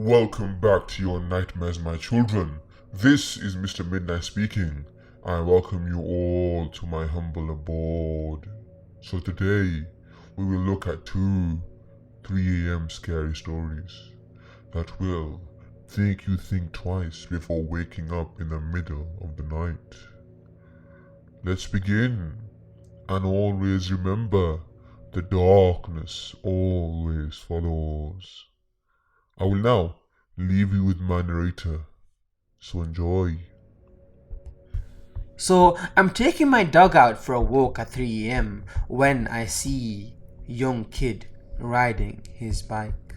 Welcome back to your nightmares, my children. This is Mr. Midnight speaking. I welcome you all to my humble abode. So today, we will look at two 3 a.m. scary stories that will make you think twice before waking up in the middle of the night. Let's begin. And always remember, the darkness always follows. I will now leave you with my narrator, so enjoy. So I'm taking my dog out for a walk at 3 a.m. when I see a young kid riding his bike.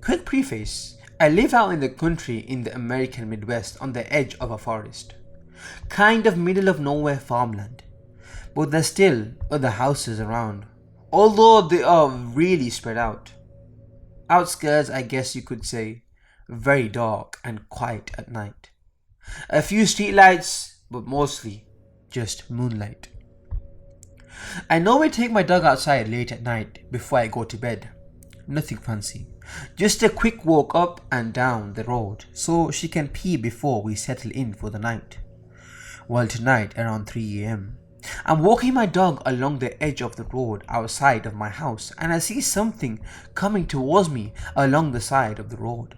Quick preface, I live out in the country in the American Midwest on the edge of a forest. Kind of middle of nowhere farmland. But there's still other houses around, although they are really spread out. Outskirts, I guess you could say, very dark and quiet at night. A few streetlights, but mostly just moonlight. I normally take my dog outside late at night before I go to bed. Nothing fancy. Just a quick walk up and down the road so she can pee before we settle in for the night. Well, tonight around 3 a.m. I'm walking my dog along the edge of the road outside of my house and I see something coming towards me along the side of the road.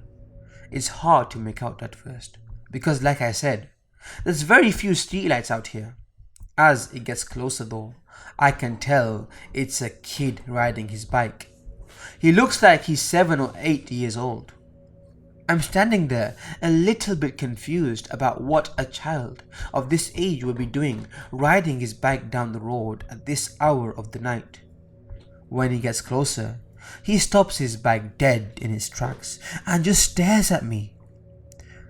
It's hard to make out at first because, like I said, there's very few streetlights out here. As it gets closer though, I can tell it's a kid riding his bike. He looks like he's 7 or 8 years old. I'm standing there a little bit confused about what a child of this age would be doing riding his bike down the road at this hour of the night. When he gets closer, he stops his bike dead in its tracks and just stares at me.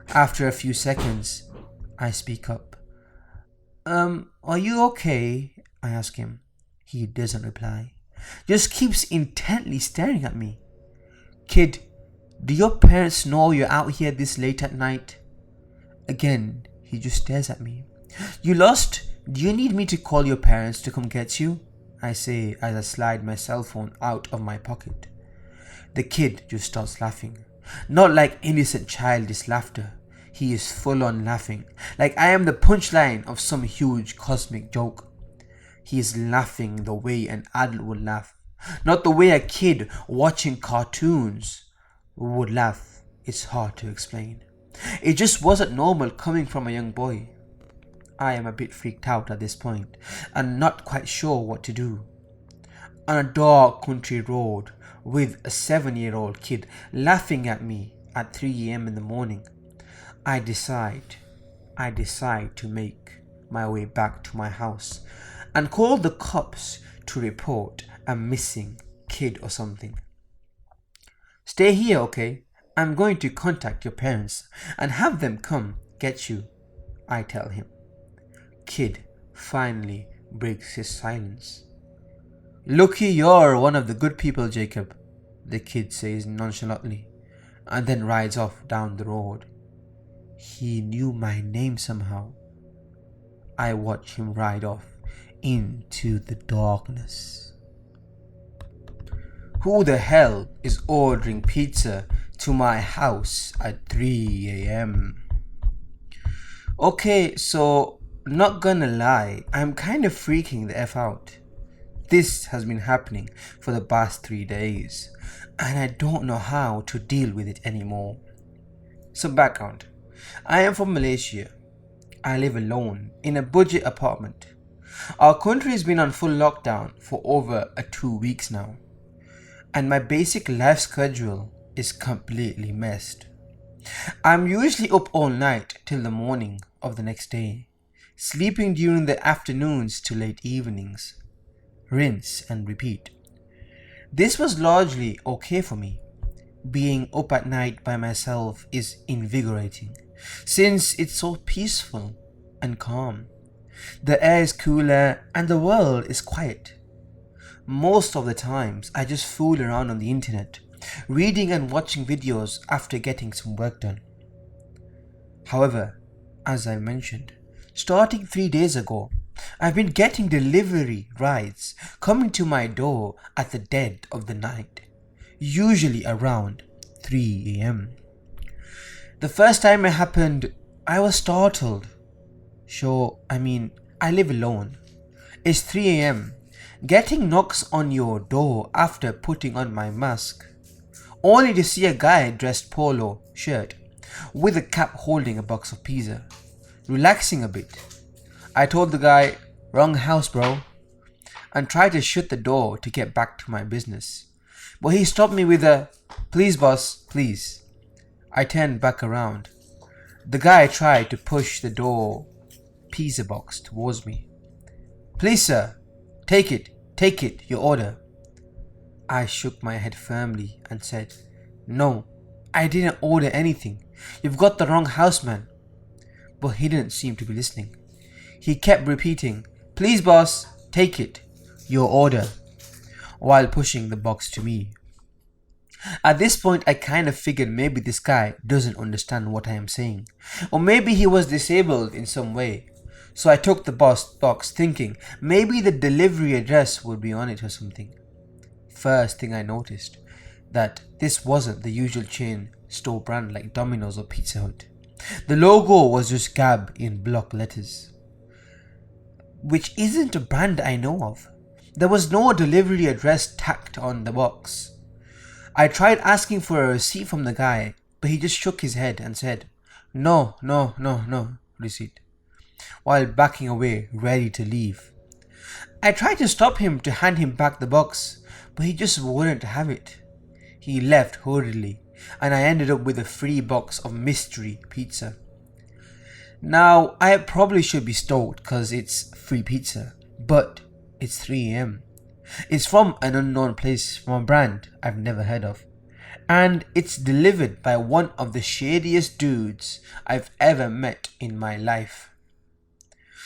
After a few seconds, I speak up. Are you okay? I ask him. He doesn't reply. Just keeps intently staring at me. Kid, do your parents know you're out here this late at night? Again, he just stares at me. You lost? Do you need me to call your parents to come get you? I say as I slide my cell phone out of my pocket. The kid just starts laughing. Not like innocent childish laughter. He is full on laughing, like I am the punchline of some huge cosmic joke. He is laughing the way an adult would laugh, not the way a kid watching cartoons would laugh. It's hard to explain. It just wasn't normal coming from a young boy. I am a bit freaked out at this point and not quite sure what to do. On a dark country road with a 7-year-old kid laughing at me at 3 a.m. in the morning, I decide to make my way back to my house and call the cops to report a missing kid or something. Stay here, okay? I'm going to contact your parents and have them come get you, I tell him. Kid finally breaks his silence. Lucky you're one of the good people, Jacob, the kid says nonchalantly, and then rides off down the road. He knew my name somehow. I watch him ride off into the darkness. Who the hell is ordering pizza to my house at 3 a.m? Okay, so not gonna lie, I'm kind of freaking the F out. This has been happening for the past 3 days and I don't know how to deal with it anymore. Some background. I am from Malaysia. I live alone in a budget apartment. Our country has been on full lockdown for over 2 weeks now, and my basic life schedule is completely messed. I'm usually up all night till the morning of the next day, sleeping during the afternoons to late evenings. Rinse and repeat. This was largely okay for me. Being up at night by myself is invigorating, since it's so peaceful and calm. The air is cooler and the world is quiet. Most of the times I just fool around on the internet, reading and watching videos after getting some work done. However, as I mentioned, starting 3 days ago, I've been getting delivery rides coming to my door at the dead of the night, usually around 3 a.m. The first time it happened, I was startled. Sure, I live alone. It's 3 a.m. Getting knocks on your door after putting on my mask, only to see a guy dressed polo shirt with a cap holding a box of pizza, relaxing a bit. I told the guy, "Wrong house, bro," and tried to shut the door to get back to my business. But he stopped me with a, "Please boss, please." I turned back around. The guy tried to push the door pizza box towards me. "Please sir, take it, your order." I shook my head firmly and said, "No, I didn't order anything. You've got the wrong house, man." But he didn't seem to be listening. He kept repeating, "Please boss, take it, your order," while pushing the box to me. At this point, I kind of figured maybe this guy doesn't understand what I am saying, or maybe he was disabled in some way. So I took the box thinking maybe the delivery address would be on it or something. First thing I noticed, that this wasn't the usual chain store brand like Domino's or Pizza Hut. The logo was just Gab in block letters, which isn't a brand I know of. There was no delivery address tacked on the box. I tried asking for a receipt from the guy, but he just shook his head and said, no receipt," while backing away, ready to leave. I tried to stop him to hand him back the box, but he just wouldn't have it. He left hurriedly, and I ended up with a free box of mystery pizza. Now, I probably should be stoked because it's free pizza, but it's 3 a.m. It's from an unknown place, from a brand I've never heard of, and it's delivered by one of the shadiest dudes I've ever met in my life.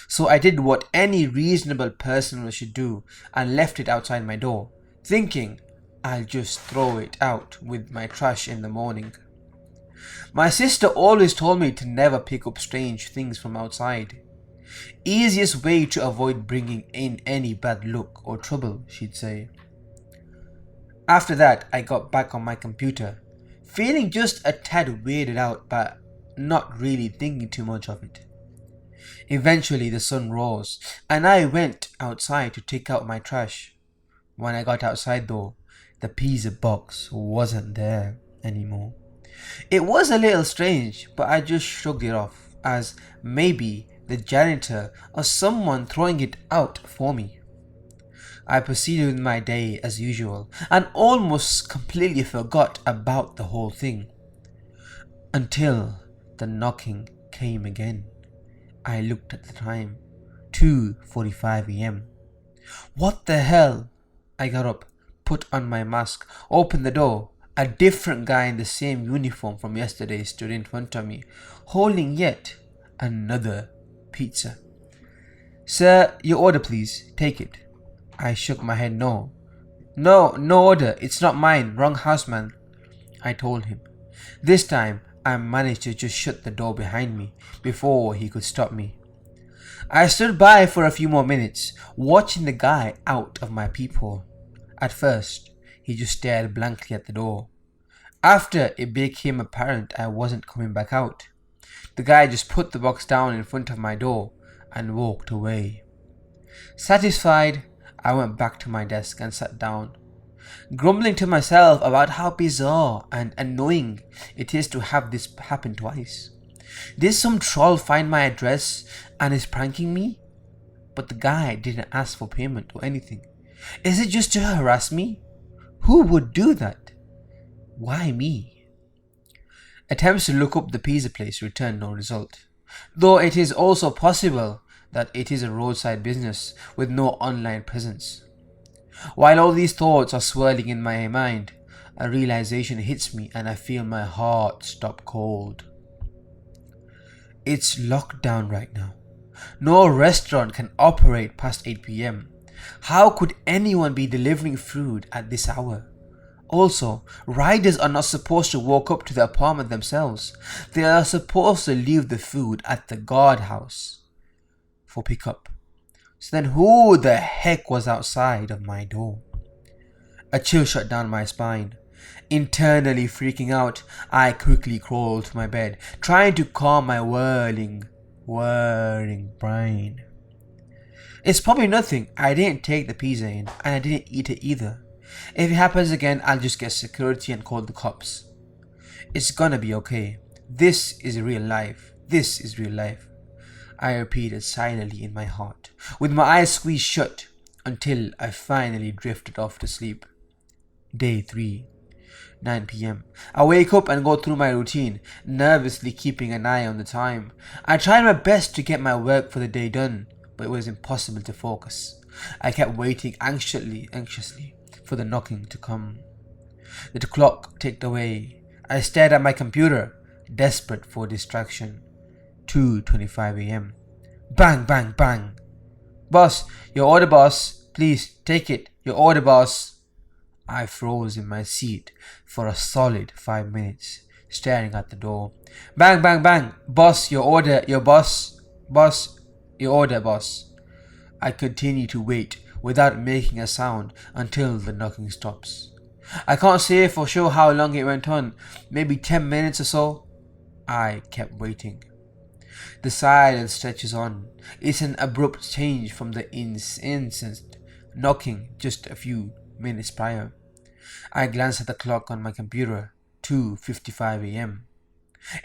So I did what any reasonable person should do and left it outside my door, thinking I'll just throw it out with my trash in the morning. My sister always told me to never pick up strange things from outside. Easiest way to avoid bringing in any bad luck or trouble, she'd say. After that, I got back on my computer, feeling just a tad weirded out but not really thinking too much of it. Eventually the sun rose and I went outside to take out my trash. When I got outside though, the pizza box wasn't there anymore. It was a little strange, but I just shrugged it off as maybe the janitor or someone throwing it out for me. I proceeded with my day as usual and almost completely forgot about the whole thing. Until the knocking came again. I looked at the time, 2:45 a.m. What the hell? I got up, put on my mask, opened the door. A different guy in the same uniform from yesterday stood in front of me, holding yet another pizza. "Sir, your order please, take it." I shook my head no. No order, it's not mine, wrong house man," I told him. This time I managed to just shut the door behind me before he could stop me. I stood by for a few more minutes, watching the guy out of my peephole. At first, he just stared blankly at the door. After it became apparent I wasn't coming back out, the guy just put the box down in front of my door and walked away. Satisfied, I went back to my desk and sat down, grumbling to myself about how bizarre and annoying it is to have this happen twice. Did some troll find my address and is pranking me? But the guy didn't ask for payment or anything. Is it just to harass me? Who would do that? Why me? Attempts to look up the pizza place returned no result, though it is also possible that it is a roadside business with no online presence. While all these thoughts are swirling in my mind, a realization hits me and I feel my heart stop cold. It's lockdown right now. No restaurant can operate past 8 p.m. How could anyone be delivering food at this hour? Also, riders are not supposed to walk up to the apartment themselves. They are supposed to leave the food at the guardhouse for pickup. So then who the heck was outside of my door? A chill shut down my spine. Internally freaking out, I quickly crawled to my bed, trying to calm my whirling brain. It's probably nothing. I didn't take the pizza in, and I didn't eat it either. If it happens again, I'll just get security and call the cops. It's gonna be okay. This is real life. This is real life. I repeated silently in my heart, with my eyes squeezed shut, until I finally drifted off to sleep. Day 3. 9 p.m. I wake up and go through my routine, nervously keeping an eye on the time. I tried my best to get my work for the day done, but it was impossible to focus. I kept waiting anxiously for the knocking to come. The clock ticked away. I stared at my computer, desperate for distraction. 2:25 a.m. Bang, bang, bang. Boss, your order, boss. Please, take it. Your order, boss. I froze in my seat for a solid 5 minutes, staring at the door. Bang, bang, bang. Boss, your order, your boss. Boss, your order, boss. I continue to wait without making a sound until the knocking stops. I can't say for sure how long it went on, maybe 10 minutes or so. I kept waiting. The silence stretches on. It's an abrupt change from the incessant knocking just a few minutes prior. I glance at the clock on my computer. 2:55 a.m.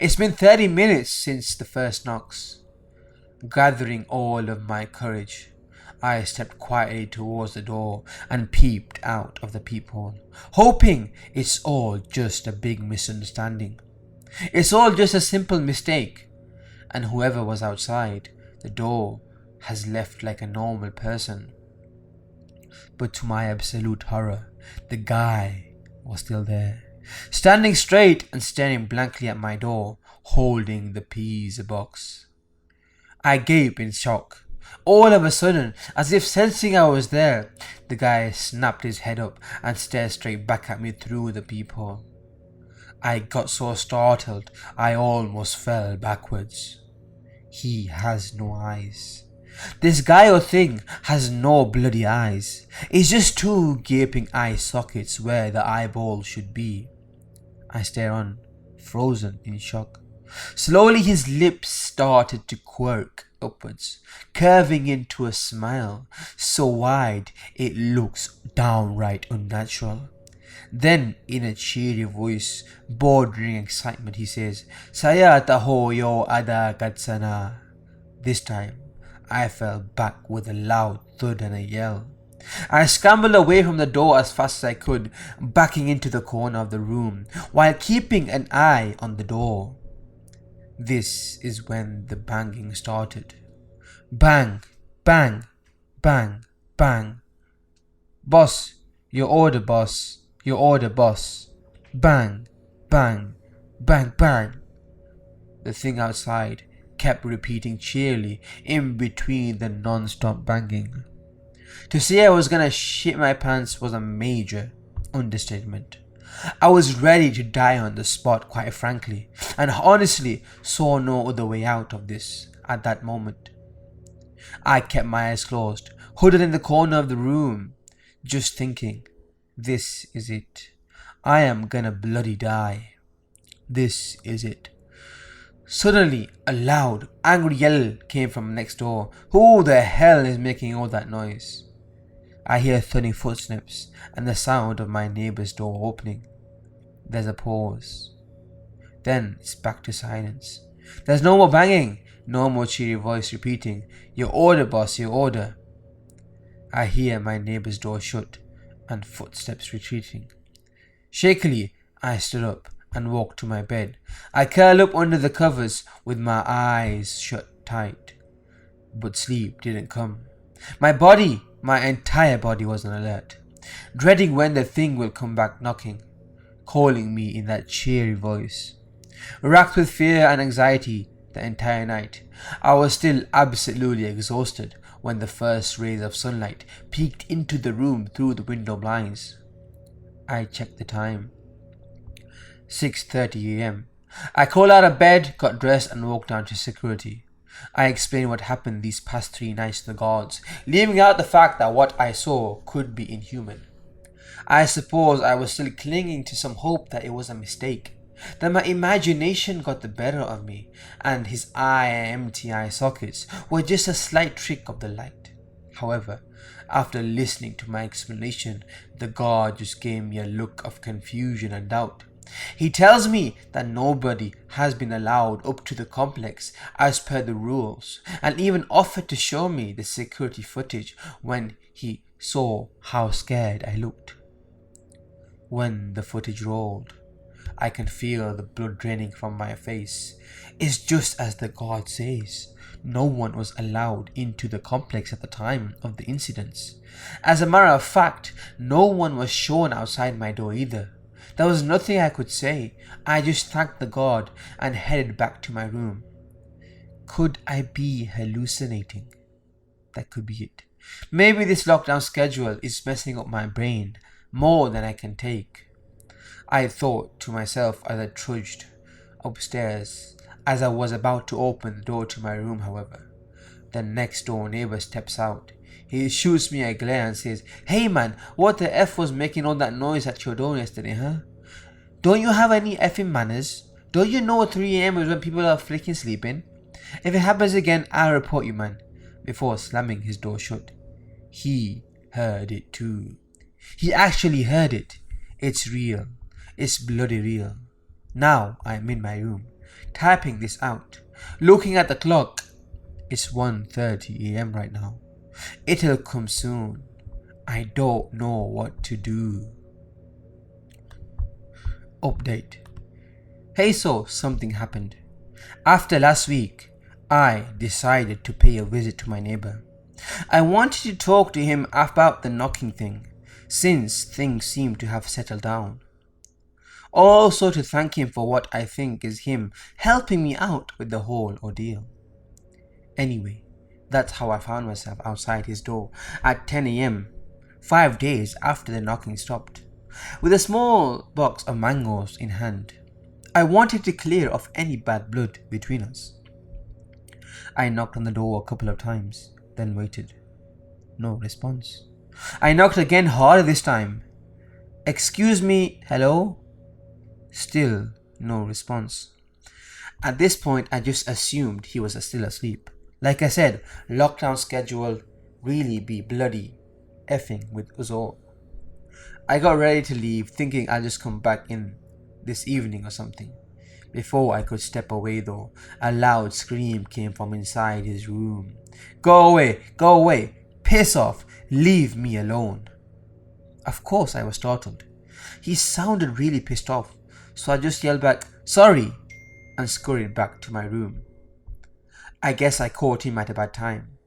It's been 30 minutes since the first knocks. Gathering all of my courage, I stepped quietly towards the door and peeped out of the peephole, hoping it's all just a big misunderstanding. It's all just a simple mistake, and whoever was outside the door has left like a normal person. But to my absolute horror, the guy was still there, standing straight and staring blankly at my door, holding the pizza box. I gaped in shock. All of a sudden, as if sensing I was there, the guy snapped his head up and stared straight back at me through the peephole. I got so startled, I almost fell backwards. He has no eyes. This guy or thing has no bloody eyes. It's just two gaping eye sockets where the eyeball should be. I stare on, frozen in shock. Slowly his lips started to quirk upwards, curving into a smile so wide it looks downright unnatural. Then, in a cheery voice, bordering excitement, he says, "Saya taho yo ada katsana." This time, I fell back with a loud thud and a yell. I scrambled away from the door as fast as I could, backing into the corner of the room, while keeping an eye on the door. This is when the banging started. Bang, bang, bang, bang. Boss, your order, boss. Your order, boss. Bang, bang, bang, bang. The thing outside kept repeating cheerily in between the non-stop banging. To say I was gonna shit my pants was a major understatement. I was ready to die on the spot, quite frankly, and honestly saw no other way out of this at that moment. I kept my eyes closed, hooded in the corner of the room, just thinking, this is it. I am gonna bloody die. This is it. Suddenly, a loud, angry yell came from next door. Who the hell is making all that noise? I hear thudding footsteps and the sound of my neighbor's door opening. There's a pause. Then it's back to silence. There's no more banging, no more cheery voice repeating, "Your order, boss, your order." I hear my neighbor's door shut and footsteps retreating. Shakily, I stood up and walked to my bed. I curled up under the covers with my eyes shut tight. But sleep didn't come. My entire body was on alert, dreading when the thing will come back knocking, calling me in that cheery voice. Racked with fear and anxiety the entire night, I was still absolutely exhausted when the first rays of sunlight peeked into the room through the window blinds. I checked the time. 6:30 a.m. I crawled out of bed, got dressed and walked down to security. I explained what happened these past 3 nights to the guards, leaving out the fact that what I saw could be inhuman. I suppose I was still clinging to some hope that it was a mistake, that my imagination got the better of me, and his empty eye sockets were just a slight trick of the light. However, after listening to my explanation, the god just gave me a look of confusion and doubt. He tells me that nobody has been allowed up to the complex as per the rules, and even offered to show me the security footage when he saw how scared I looked. When the footage rolled, I can feel the blood draining from my face. It's just as the god says. No one was allowed into the complex at the time of the incidents. As a matter of fact, no one was shown outside my door either. There was nothing I could say. I just thanked the god and headed back to my room. Could I be hallucinating? That could be it. Maybe this lockdown schedule is messing up my brain more than I can take. I thought to myself as I trudged upstairs. As I was about to open the door to my room, however, the next door neighbor steps out. He shoots me a glare and says, "Hey man, what the F was making all that noise at your door yesterday, huh? Don't you have any effing manners? Don't you know 3 a.m. is when people are freaking sleeping? If it happens again, I'll report you, man," before slamming his door shut. He heard it too. He actually heard it. It's real. It's bloody real. Now I'm in my room, typing this out, looking at the clock. It's 1:30 a.m. right now. It'll come soon. I don't know what to do. Update. Hey, so something happened. After last week, I decided to pay a visit to my neighbor. I wanted to talk to him about the knocking thing, since things seem to have settled down. Also to thank him for what I think is him helping me out with the whole ordeal. Anyway, that's how I found myself outside his door at 10 a.m, 5 days after the knocking stopped, with a small box of mangoes in hand. I wanted to clear off any bad blood between us. I knocked on the door a couple of times, then waited. No response. I knocked again harder this time. "Excuse me, hello?" Still no response. At this point, I just assumed he was still asleep. Like I said, lockdown schedule really be bloody effing with us all. I got ready to leave, thinking I'll just come back in this evening or something. Before I could step away though, a loud scream came from inside his room. Go away, piss off, leave me alone." Of course I was startled. He sounded really pissed off, so I just yelled back, "Sorry," and scurried back to my room. I guess I caught him at a bad time.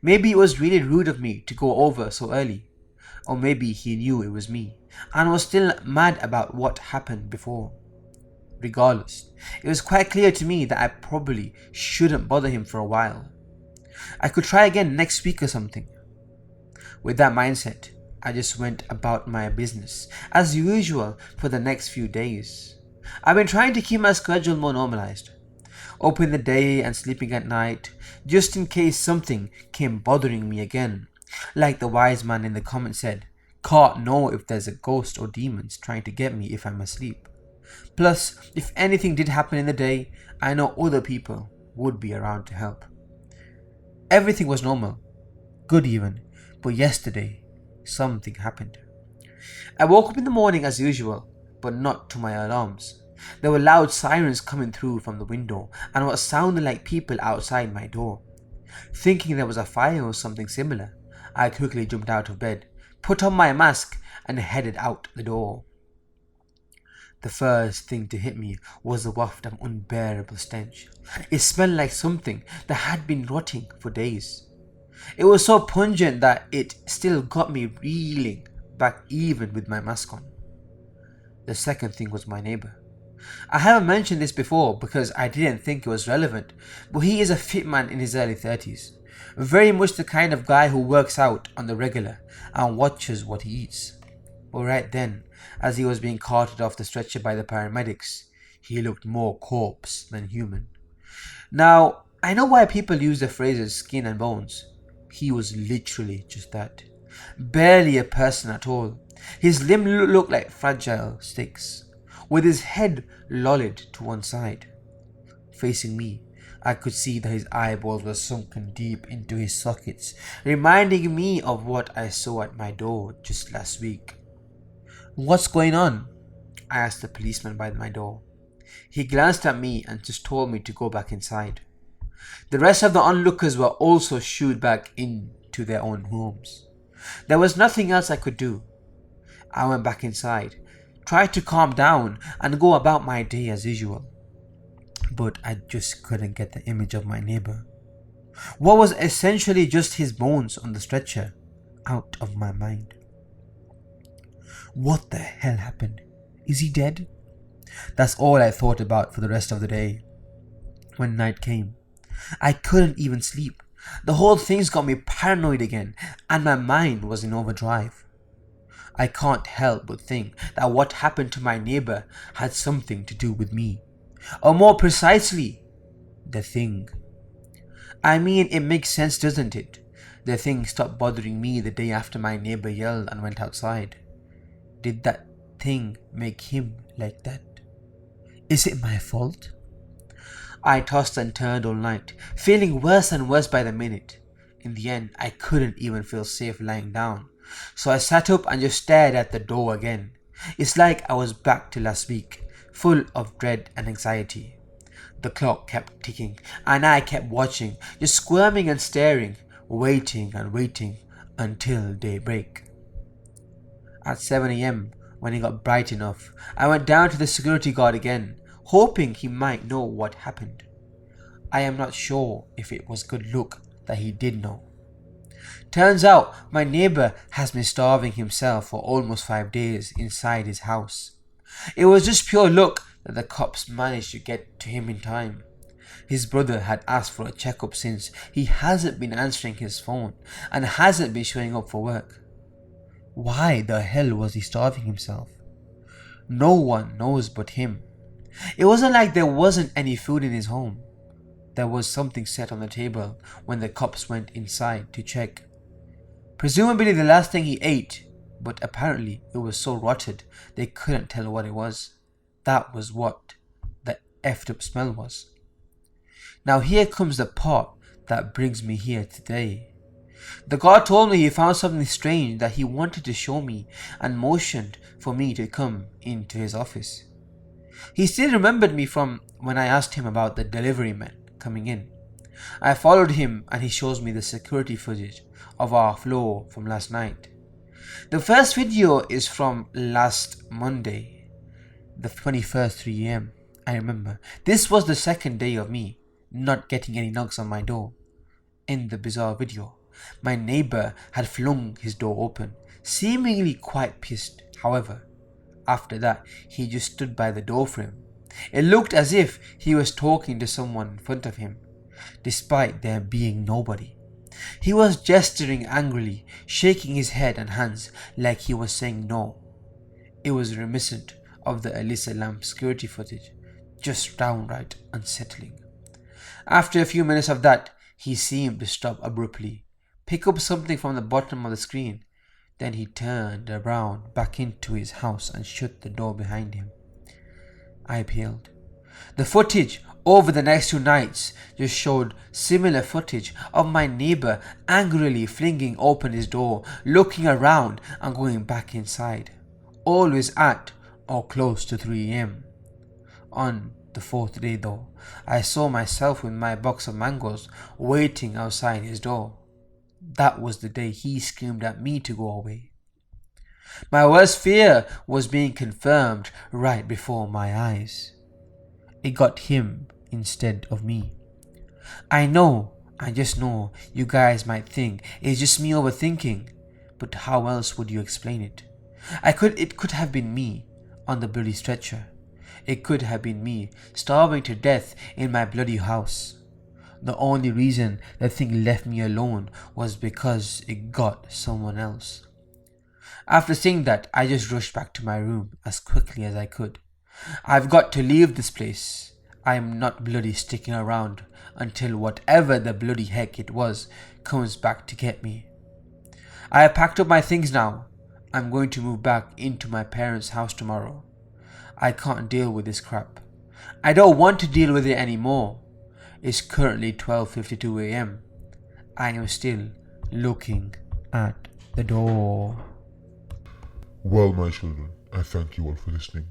Maybe it was really rude of me to go over so early. Or maybe he knew it was me, and was still mad about what happened before. Regardless, it was quite clear to me that I probably shouldn't bother him for a while. I could try again next week or something. With that mindset, I just went about my business as usual for the next few days. I've been trying to keep my schedule more normalized, open the day and sleeping at night, just in case something came bothering me again. Like the wise man in the comment said, can't know if there's a ghost or demons trying to get me if I'm asleep. Plus, if anything did happen in the day, I know other people would be around to help. Everything was normal, good even, but yesterday, something happened. I woke up in the morning as usual, but not to my alarms. There were loud sirens coming through from the window and what sounded like people outside my door. Thinking there was a fire or something similar, I quickly jumped out of bed, put on my mask and headed out the door. The first thing to hit me was the waft of unbearable stench. It smelled like something that had been rotting for days. It was so pungent that it still got me reeling back even with my mask on. The second thing was my neighbor. I haven't mentioned this before because I didn't think it was relevant, but he is a fit man in his early 30s. Very much the kind of guy who works out on the regular and watches what he eats. But right then, as he was being carted off the stretcher by the paramedics, he looked more corpse than human. Now, I know why people use the phrases skin and bones. He was literally just that. Barely a person at all. His limbs looked like fragile sticks, with his head lolled to one side. Facing me, I could see that his eyeballs were sunken deep into his sockets, reminding me of what I saw at my door just last week. "What's going on?" I asked the policeman by my door. He glanced at me and just told me to go back inside. The rest of the onlookers were also shooed back into their own homes. There was nothing else I could do. I went back inside, tried to calm down and go about my day as usual. But I just couldn't get the image of my neighbor, what was essentially just his bones on the stretcher, out of my mind. What the hell happened? Is he dead? That's all I thought about for the rest of the day. When night came, I couldn't even sleep. The whole thing's got me paranoid again, and my mind was in overdrive. I can't help but think that what happened to my neighbor had something to do with me. Or more precisely, the thing. I mean, it makes sense, doesn't it? The thing stopped bothering me the day after my neighbor yelled and went outside. Did that thing make him like that? Is it my fault? I tossed and turned all night, feeling worse and worse by the minute. In the end, I couldn't even feel safe lying down, so I sat up and just stared at the door again. It's like I was back to last week, full of dread and anxiety. The clock kept ticking, and I kept watching, just squirming and staring, waiting and waiting until daybreak. At 7 a.m, when it got bright enough, I went down to the security guard again, hoping he might know what happened. I am not sure if it was good luck that he did know. Turns out my neighbor has been starving himself for almost 5 days inside his house. It was just pure luck that the cops managed to get to him in time. His brother had asked for a checkup since he hasn't been answering his phone and hasn't been showing up for work. Why the hell was he starving himself? No one knows but him. It wasn't like there wasn't any food in his home. There was something set on the table when the cops went inside to check. Presumably the last thing he ate, but apparently it was so rotted they couldn't tell what it was. That was what the effed up smell was. Now here comes the part that brings me here today. The guard told me he found something strange that he wanted to show me and motioned for me to come into his office. He still remembered me from when I asked him about the delivery man coming in. I followed him and he shows me the security footage of our floor from last night. The first video is from last Monday, the 21st 3 a.m. I remember. This was the second day of me not getting any knocks on my door. In the bizarre video, my neighbor had flung his door open, seemingly quite pissed. However, after that, he just stood by the doorframe. It looked as if he was talking to someone in front of him, despite there being nobody. He was gesturing angrily, shaking his head and hands like he was saying no. It was reminiscent of the Alyssa Lamb security footage, just downright unsettling. After a few minutes of that, he seemed to stop abruptly, pick up something from the bottom of the screen. Then he turned around back into his house and shut the door behind him. I paled. The footage over the next 2 nights just showed similar footage of my neighbor angrily flinging open his door, looking around and going back inside, always at or close to 3 a.m. On the 4th day though, I saw myself with my box of mangoes waiting outside his door. That was the day he screamed at me to go away. My worst fear was being confirmed right before my eyes. It got him instead of me. I just know you guys might think it's just me overthinking, but how else would you explain it? It could have been me on the bloody stretcher. It could have been me starving to death in my bloody house. The only reason the thing left me alone was because it got someone else. After seeing that, I just rushed back to my room as quickly as I could. I've got to leave this place. I am not bloody sticking around until whatever the bloody heck it was comes back to get me. I have packed up my things now. I'm going to move back into my parents' house tomorrow. I can't deal with this crap. I don't want to deal with it anymore. It's currently 12:52 a.m. I am still looking at the door. Well, my children, I thank you all for listening.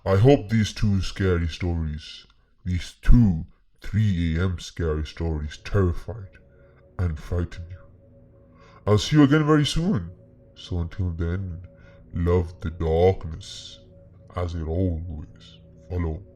I hope these two 3 a.m. scary stories terrified and frightened you. I'll see you again very soon. So until then, love the darkness as it always follows.